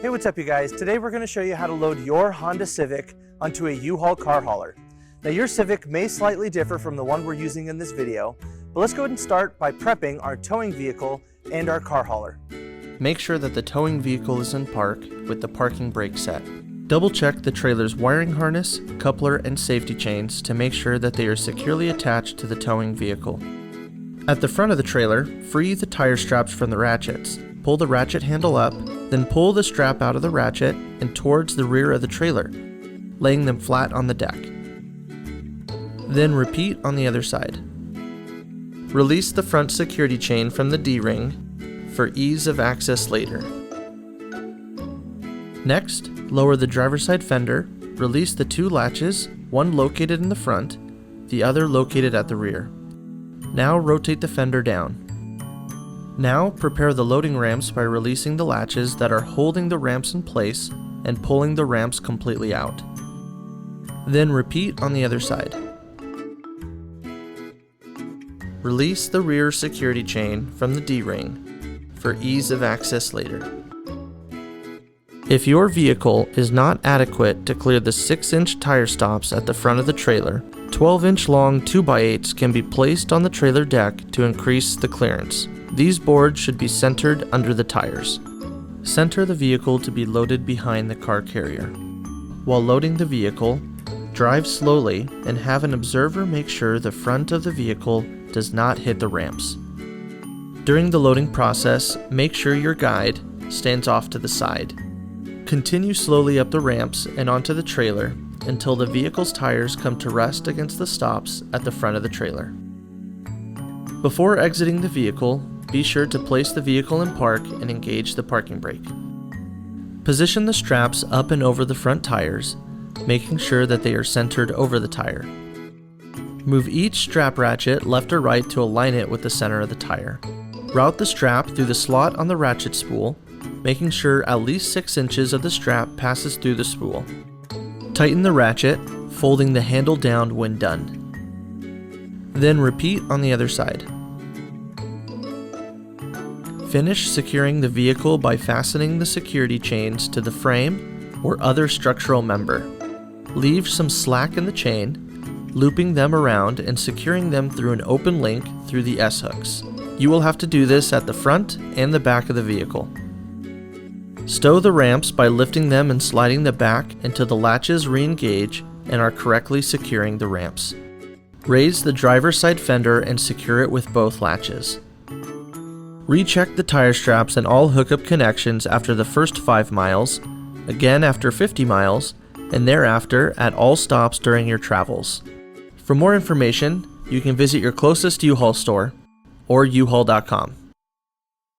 Hey, what's up you guys? Today we're going to show you how to load your Honda Civic onto a U-Haul car hauler. Now your Civic may slightly differ from the one we're using in this video, but let's go ahead and start by prepping our towing vehicle and our car hauler. Make sure that the towing vehicle is in park with the parking brake set. Double check the trailer's wiring harness, coupler, and safety chains to make sure that they are securely attached to the towing vehicle. At the front of the trailer, free the tire straps from the ratchets. Pull the ratchet handle up, then pull the strap out of the ratchet and towards the rear of the trailer, laying them flat on the deck. Then repeat on the other side. Release the front security chain from the D-ring for ease of access later. Next, lower the driver's side fender, release the two latches, one located in the front, the other located at the rear. Now rotate the fender down. Now prepare the loading ramps by releasing the latches that are holding the ramps in place and pulling the ramps completely out. Then repeat on the other side. Release the rear security chain from the D-ring for ease of access later. If your vehicle is not adequate to clear the 6-inch tire stops at the front of the trailer, 12-inch long 2x8s can be placed on the trailer deck to increase the clearance. These boards should be centered under the tires. Center the vehicle to be loaded behind the car carrier. While loading the vehicle, drive slowly and have an observer make sure the front of the vehicle does not hit the ramps. During the loading process, make sure your guide stands off to the side. Continue slowly up the ramps and onto the trailer until the vehicle's tires come to rest against the stops at the front of the trailer. Before exiting the vehicle, be sure to place the vehicle in park and engage the parking brake. Position the straps up and over the front tires, making sure that they are centered over the tire. Move each strap ratchet left or right to align it with the center of the tire. Route the strap through the slot on the ratchet spool, making sure at least 6 inches of the strap passes through the spool. Tighten the ratchet, folding the handle down when done. Then repeat on the other side. Finish securing the vehicle by fastening the security chains to the frame or other structural member. Leave some slack in the chain, looping them around and securing them through an open link through the S-hooks. You will have to do this at the front and the back of the vehicle. Stow the ramps by lifting them and sliding the back until the latches re-engage and are correctly securing the ramps. Raise the driver's side fender and secure it with both latches. Recheck the tire straps and all hookup connections after the first 5 miles, again after 50 miles, and thereafter at all stops during your travels. For more information, you can visit your closest U-Haul store or uhaul.com.